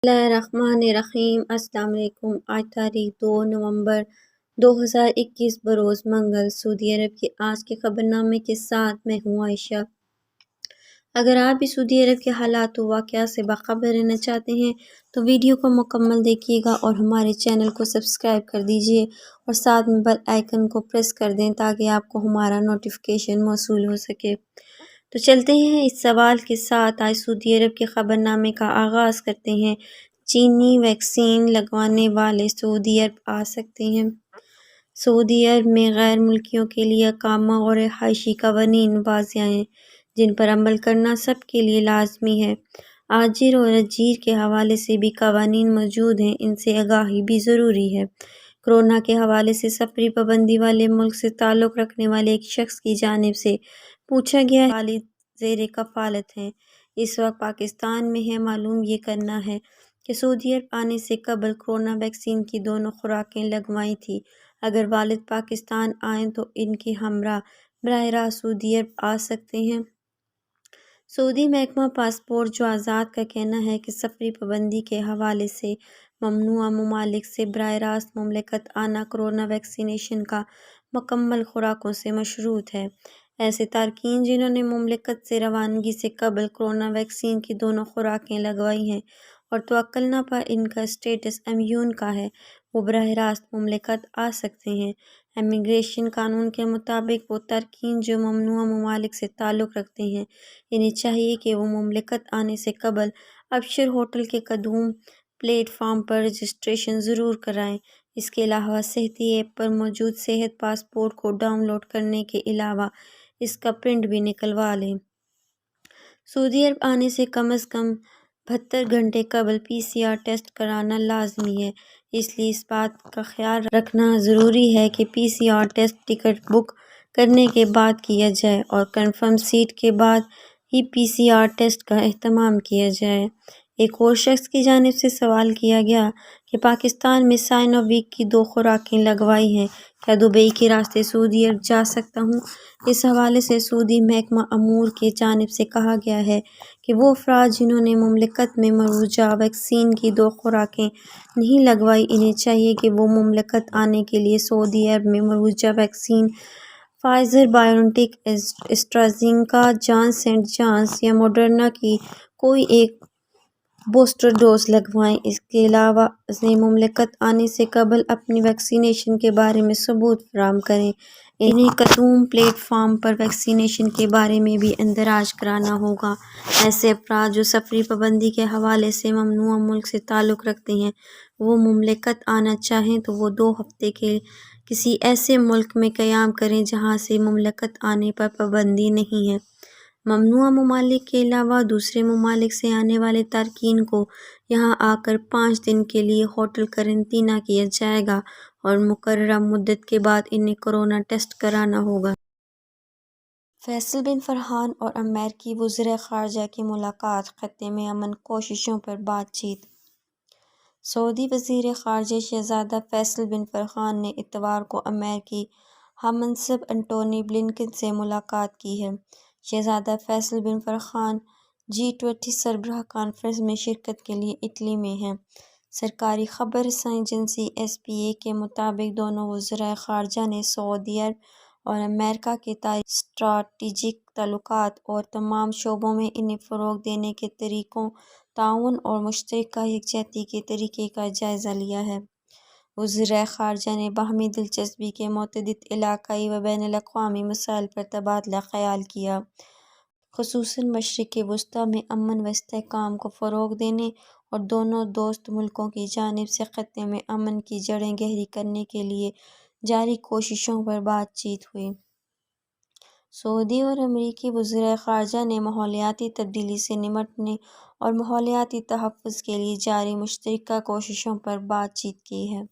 اللہ الرحمن الرحیم۔ السلام علیکم۔ آج تاریخ 2 نومبر 2021 بروز منگل۔ سعودی عرب کے آج کے خبرنامے کے ساتھ میں ہوں عائشہ۔ اگر آپ بھی سعودی عرب کے حالات و واقعات سے باخبر رہنا چاہتے ہیں تو ویڈیو کو مکمل دیکھیے گا اور ہمارے چینل کو سبسکرائب کر دیجیے اور ساتھ میں بیل آئیکن کو پریس کر دیں تاکہ آپ کو ہمارا نوٹیفیکیشن موصول ہو سکے۔ تو چلتے ہیں اس سوال کے ساتھ۔ آج سعودی عرب کے خبرنامے کا آغاز کرتے ہیں۔ چینی ویکسین لگوانے والے سعودی عرب آ سکتے ہیں۔ سعودی عرب میں غیر ملکیوں کے لیے اقامہ اور رہائشی قوانین واضح ہیں جن پر عمل کرنا سب کے لیے لازمی ہے۔ آجر اور اجیر کے حوالے سے بھی قوانین موجود ہیں، ان سے آگاہی بھی ضروری ہے۔ کورونا کے حوالے سے سفری پابندی والے ملک سے تعلق رکھنے والے ایک شخص کی جانب سے پوچھا گیا ہے کہ والد زیر کفالت ہیں، اس وقت پاکستان میں ہے۔ معلوم یہ کرنا ہے کہ سعودی عرب آنے سے قبل کورونا ویکسین کی دونوں خوراکیں لگوائی تھیں۔ اگر والد پاکستان آئیں تو ان کے ہمراہ براہ راست سعودی عرب آ سکتے ہیں۔ سعودی محکمہ پاسپورٹ جوازات کا کہنا ہے کہ سفری پابندی کے حوالے سے ممنوعہ ممالک سے براہ راست مملکت آنا کورونا ویکسینیشن کا مکمل خوراکوں سے مشروط ہے۔ ایسے تارکین جنہوں نے مملکت سے روانگی سے قبل کورونا ویکسین کی دونوں خوراکیں لگوائی ہیں اور توکلنا پر ان کا اسٹیٹس امیون کا ہے، وہ براہ راست مملکت آ سکتے ہیں۔ امیگریشن قانون کے مطابق وہ تارکین جو ممنوعہ ممالک سے تعلق رکھتے ہیں، انہیں چاہیے کہ وہ مملکت آنے سے قبل ابشر ہوٹل کے قدوم پلیٹ فارم پر رجسٹریشن ضرور کرائیں۔ اس کے علاوہ صحتی ایپ پر موجود صحت پاسپورٹ کو ڈاؤن لوڈ کرنے کے علاوہ اس کا پرنٹ بھی نکلوا لیں۔ سعودی عرب آنے سے کم از کم 72 گھنٹے قبل PCR ٹیسٹ کرانا لازمی ہے، اس لیے اس بات کا خیال رکھنا ضروری ہے کہ PCR ٹیسٹ ٹکٹ بک کرنے کے بعد کیا جائے اور کنفرم سیٹ کے بعد ہی PCR ٹیسٹ کا اہتمام کیا جائے۔ ایک اور شخص کی جانب سے سوال کیا گیا کہ پاکستان میں سائنو ویک کی 2 خوراکیں لگوائی ہیں، کیا دبئی کے راستے سعودی عرب جا سکتا ہوں؟ اس حوالے سے سعودی محکمہ امور کی جانب سے کہا گیا ہے کہ وہ افراد جنہوں نے مملکت میں مروجہ ویکسین کی 2 خوراکیں نہیں لگوائی، انہیں چاہیے کہ وہ مملکت آنے کے لیے سعودی عرب میں مروجہ vaccine Pfizer BioNTech, AstraZeneca, Johnson and Johnson یا موڈرنا کی کوئی ایک بوسٹر ڈوز لگوائیں۔ اس کے علاوہ انہیں مملکت آنے سے قبل اپنی ویکسینیشن کے بارے میں ثبوت فراہم کریں۔ انہیں قدوم پلیٹ فارم پر ویکسینیشن کے بارے میں بھی اندراج کرانا ہوگا۔ ایسے افراد جو سفری پابندی کے حوالے سے ممنوعہ ملک سے تعلق رکھتے ہیں، وہ مملکت آنا چاہیں تو وہ 2 ہفتے کے کسی ایسے ملک میں قیام کریں جہاں سے مملکت آنے پر پابندی نہیں ہے۔ ممنوعہ ممالک کے علاوہ دوسرے ممالک سے آنے والے تارکین کو یہاں آ کر 5 دن کے لیے ہوٹل قرنطینہ کیا جائے گا اور مقررہ مدت کے بعد انہیں کورونا ٹیسٹ کرانا ہوگا۔ فیصل بن فرحان اور امریکی وزیر خارجہ کی ملاقات، خطے میں امن کوششوں پر بات چیت۔ سعودی وزیر خارجہ شہزادہ فیصل بن فرحان نے اتوار کو امریکی ہم منصب انٹونی بلنکن سے ملاقات کی ہے۔ شہزادہ فیصل بن فرحان G20 سربراہ کانفرنس میں شرکت کے لیے اٹلی میں ہیں۔ سرکاری خبر رساں ایجنسی SPA کے مطابق دونوں وزرائے خارجہ نے سعودی عرب اور امریکہ کے تاریخی اسٹریٹجک تعلقات اور تمام شعبوں میں انہیں فروغ دینے کے طریقوں، تعاون اور مشترکہ یکجہتی کے طریقے کا جائزہ لیا ہے۔ وزرائے خارجہ نے باہمی دلچسپی کے متعدد علاقائی و بین الاقوامی مسائل پر تبادلہ خیال کیا، خصوصاً مشرق وسطیٰ میں امن و استحکام کو فروغ دینے اور دونوں دوست ملکوں کی جانب سے خطے میں امن کی جڑیں گہری کرنے کے لیے جاری کوششوں پر بات چیت ہوئی۔ سعودی اور امریکی وزرائے خارجہ نے ماحولیاتی تبدیلی سے نمٹنے اور ماحولیاتی تحفظ کے لیے جاری مشترکہ کوششوں پر بات چیت کی ہے۔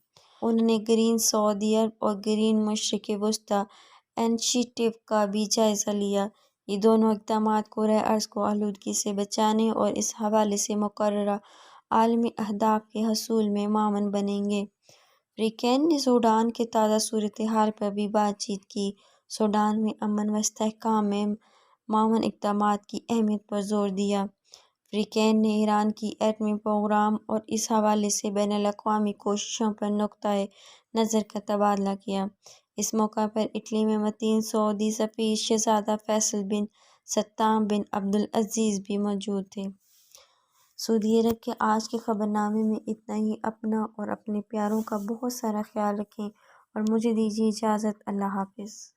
انہوں نے گرین سعودی عرب اور گرین مشرق وسطیٰ انیشیٹو کا بھی جائزہ لیا۔ یہ دونوں اقدامات کرۂ ارض کو آلودگی سے بچانے اور اس حوالے سے مقررہ عالمی اہداف کے حصول میں معاون بنیں گے۔ فریقین نے سوڈان کے تازہ صورتحال پر بھی بات چیت کی۔ سوڈان میں امن و استحکام میں معاون اقدامات کی اہمیت پر زور دیا۔ بلنکن نے ایران کی ایٹمی پروگرام اور اس حوالے سے بین الاقوامی کوششوں پر نقطۂ نظر کا تبادلہ کیا۔ اس موقع پر اٹلی میں متین سعودی سفیر شہزادہ فیصل بن سلطان بن عبدالعزیز بھی موجود تھے۔ سعودی عرب کے آج کے خبرنامے میں اتنا ہی۔ اپنا اور اپنے پیاروں کا بہت سارا خیال رکھیں اور مجھے دیجیے اجازت۔ اللہ حافظ۔